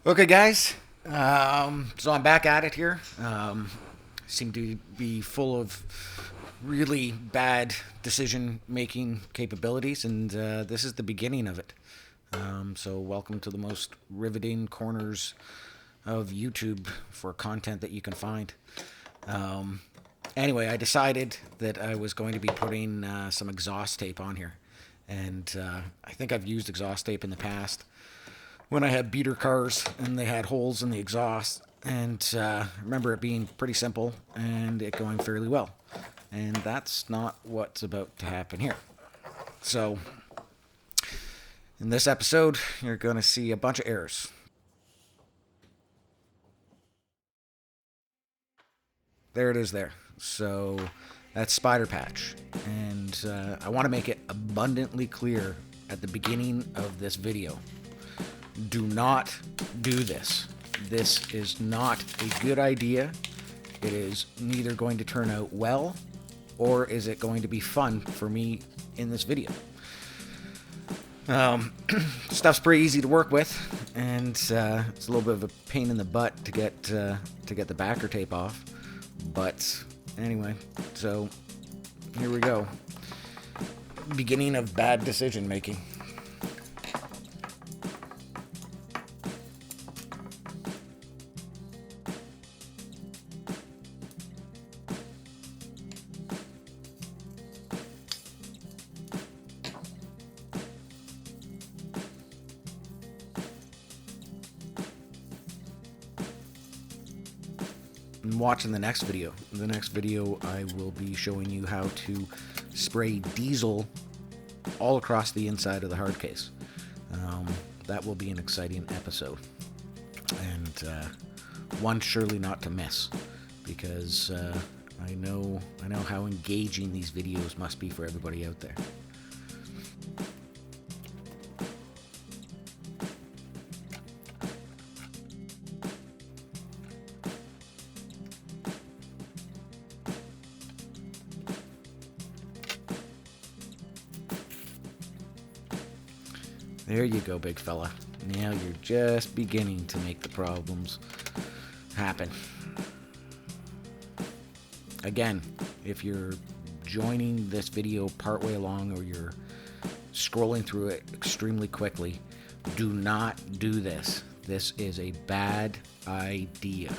Okay, guys. So I'm back at it here. Seem to be full of really bad decision making capabilities, and this is the beginning of it. So, welcome to the most riveting corners of YouTube for content that you can find. Um, anyway, I decided that I was going to be putting some exhaust tape on here. And I think I've used exhaust tape in the past when I had beater cars and they had holes in the exhaust. And I remember it being pretty simple and it going fairly well. And that's not what's about to happen here. So, in this episode, you're going to see a bunch of errors. There it is there. So, that's Spider Patch. And I want to make it abundantly clear at the beginning of this video. Do not do this. This is not a good idea. It is neither going to turn out well or is it going to be fun for me in this video. Stuff's pretty easy to work with, and it's a little bit of a pain in the butt to get the backer tape off. But anyway, so here we go. Beginning of bad decision making. And watching the next video. In the next video, I will be showing you how to spray diesel all across the inside of the hard case. That will be an exciting episode, and one surely not to miss, because I know how engaging these videos must be for everybody out there. There you go, big fella. Now you're just beginning to make the problems happen. Again, if you're joining this video partway along or you're scrolling through it extremely quickly, do not do this. This is a bad idea.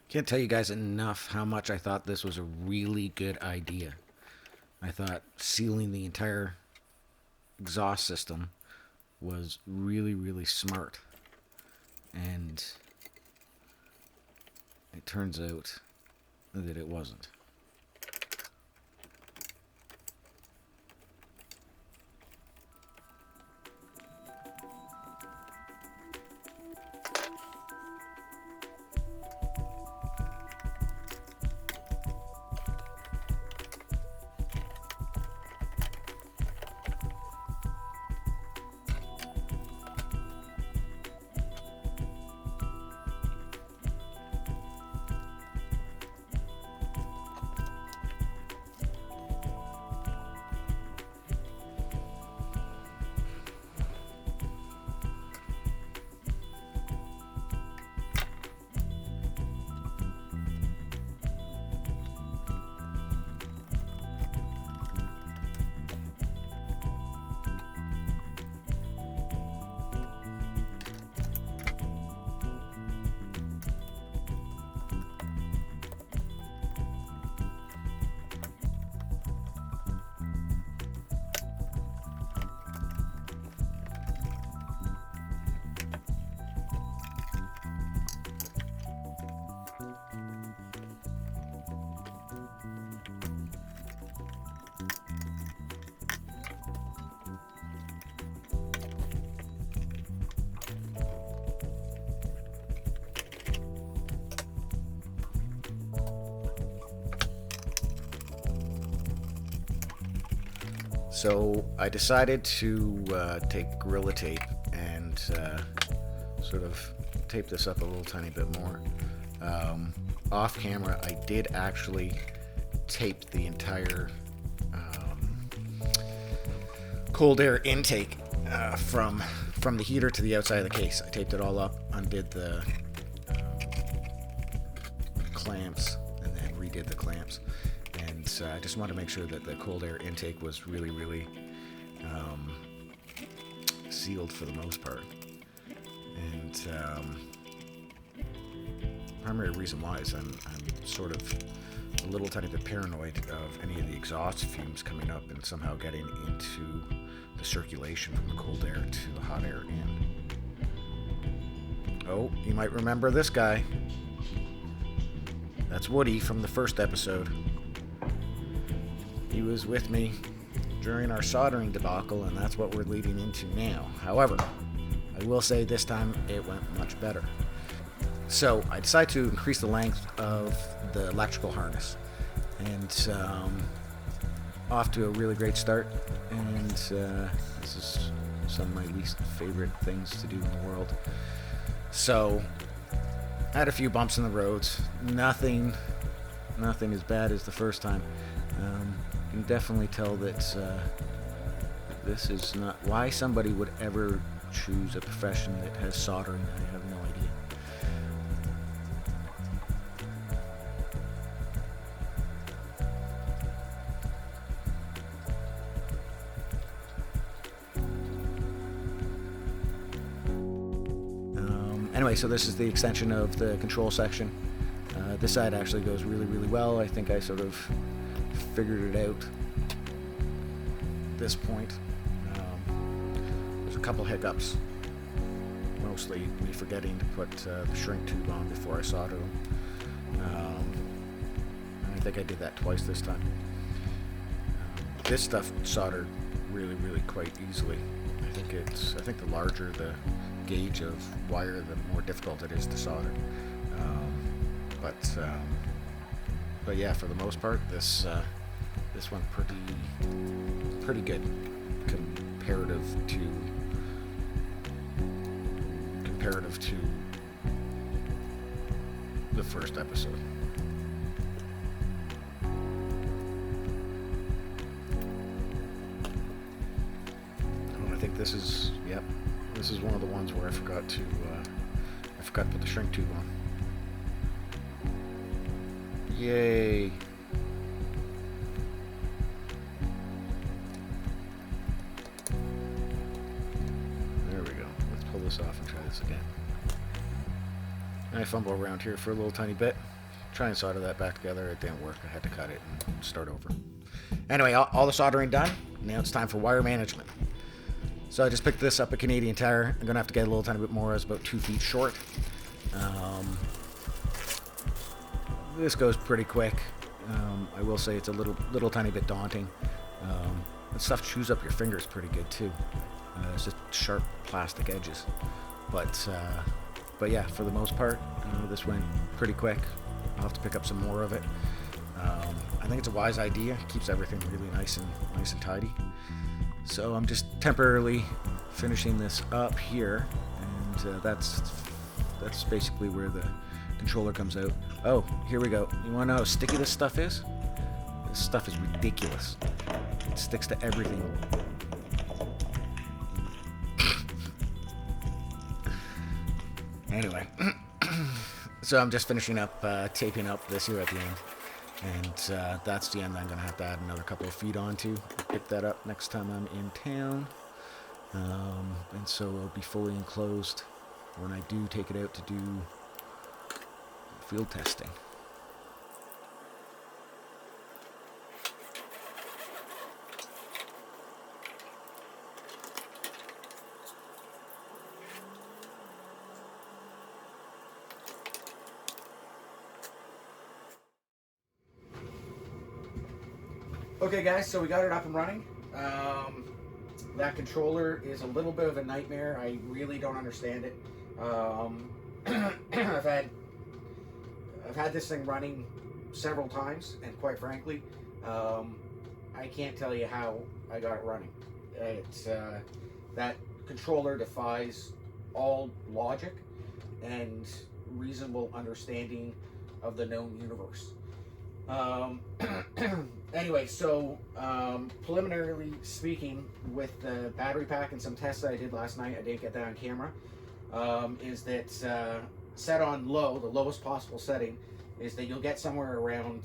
Can't tell you guys enough how much I thought this was a really good idea. I thought sealing the entire exhaust system was really, really smart. And it turns out that it wasn't. So I decided to take Gorilla Tape and sort of tape this up a little tiny bit more. Off camera, I did actually tape the entire cold air intake from the heater to the outside of the case. I taped it all up, undid the clamps, and then redid the clamps. And I just wanted to make sure that the cold air intake was really, really sealed for the most part. And primary reason why is I'm sort of a little tiny bit paranoid of any of the exhaust fumes coming up and somehow getting into the circulation from the cold air to the hot air in. Oh, you might remember this guy. That's Woody from the first episode. He was with me during our soldering debacle, and that's what we're leading into now. However, I will say this time it went much better. So I decided to increase the length of the electrical harness, and off to a really great start. And this is some of my least favorite things to do in the world. So I had a few bumps in the roads. Nothing as bad as the first time. You can definitely tell that this is not why somebody would ever choose a profession that has soldering. I have no idea. Anyway, so this is the extension of the control section. This side actually goes really, really well. I think I sort of figured it out at this point. There's a couple hiccups, mostly me forgetting to put the shrink tube on before I solder them. And I think I did that twice this time. This stuff soldered really, really quite easily. I think the larger the gauge of wire, the more difficult it is to solder. But yeah, for the most part, this went pretty good comparative to the first episode. I think this is one of the ones where I forgot to put the shrink tube on. Yay! There we go. Let's pull this off and try this again. And I fumble around here for a little tiny bit. Try and solder that back together. It didn't work. I had to cut it and start over. Anyway, all the soldering done. Now it's time for wire management. So I just picked this up at Canadian Tire. I'm going to have to get a little tiny bit more. I was about 2 feet short. This goes pretty quick. I will say it's a little tiny bit daunting. That stuff chews up your fingers pretty good too. It's just sharp plastic edges. But yeah, for the most part, this went pretty quick. I'll have to pick up some more of it. I think it's a wise idea. It keeps everything really nice and tidy. So I'm just temporarily finishing this up here, and that's basically where the controller comes out. Oh, here we go. You want to know how sticky this stuff is? This stuff is ridiculous. It sticks to everything. Anyway, so I'm just finishing up taping up this here at the end. And that's the end I'm going to have to add another couple of feet onto. I'll pick that up next time I'm in town. And so it'll be fully enclosed when I do take it out to do field testing. Okay guys, so we got it up and running. That controller is a little bit of a nightmare. I really don't understand it. I've had this thing running several times, and quite frankly, I can't tell you how I got it running. It's that controller defies all logic and reasonable understanding of the known universe. Um, anyway, so preliminarily speaking, with the battery pack and some tests I did last night, I didn't get that on camera, is that set on low, the lowest possible setting, is that you'll get somewhere around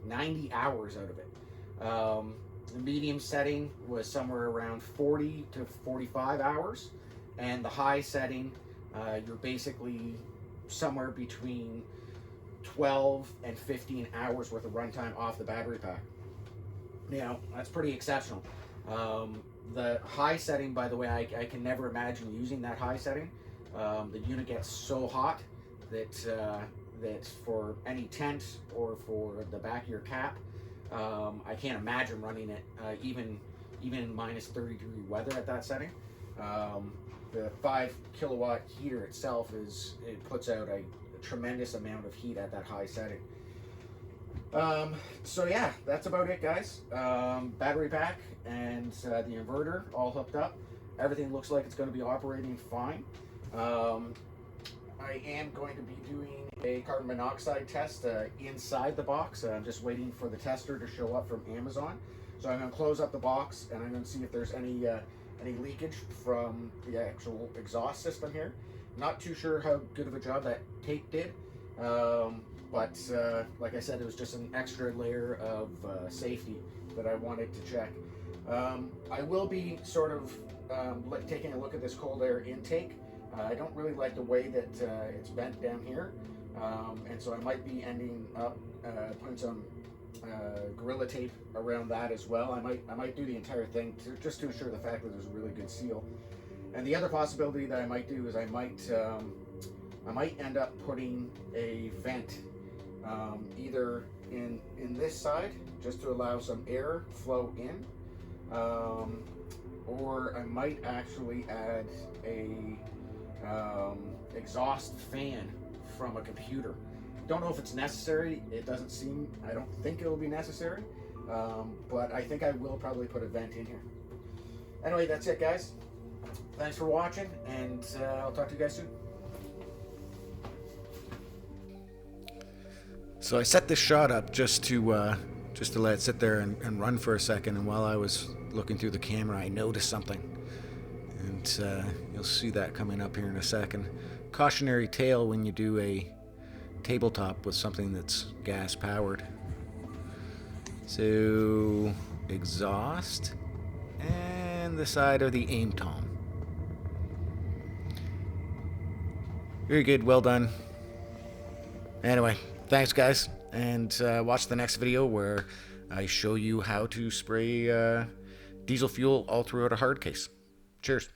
90 hours out of it. The medium setting was somewhere around 40 to 45 hours, and the high setting, you're basically somewhere between 12 and 15 hours worth of runtime off the battery pack. Now, that's pretty exceptional. The high setting, by the way, I can never imagine using that high setting. The unit gets so hot that that for any tent or for the back of your cap, I can't imagine running it even in minus 30-degree weather at that setting. The 5 kilowatt heater itself it puts out a tremendous amount of heat at that high setting. So yeah, that's about it, guys. Battery pack and the inverter all hooked up. Everything looks like it's going to be operating fine. I am going to be doing a carbon monoxide test inside the box. I'm just waiting for the tester to show up from Amazon. So I'm going to close up the box and I'm going to see if there's any leakage from the actual exhaust system here. Not too sure how good of a job that tape did, but like I said, it was just an extra layer of safety that I wanted to check. I will be sort of taking a look at this cold air intake. I don't really like the way that it's bent down here, and so I might be ending up putting some Gorilla Tape around that as well. I might do the entire thing just to ensure the fact that there's a really good seal. And the other possibility that I might do is I might end up putting a vent either in this side just to allow some air flow in, or I might actually add a exhaust fan from a computer. Don't know if it's necessary. I don't think it will be necessary, but I think I will probably put a vent in here. Anyway, that's it, guys. Thanks for watching, and I'll talk to you guys soon. So I set this shot up just to let it sit there and run for a second, and while I was looking through the camera, I noticed something. And you'll see that coming up here in a second. Cautionary tale when you do a tabletop with something that's gas powered. So, exhaust, and the side of the aim tom. Very good, well done. Anyway, thanks guys, and watch the next video where I show you how to spray diesel fuel all throughout a hard case. Cheers.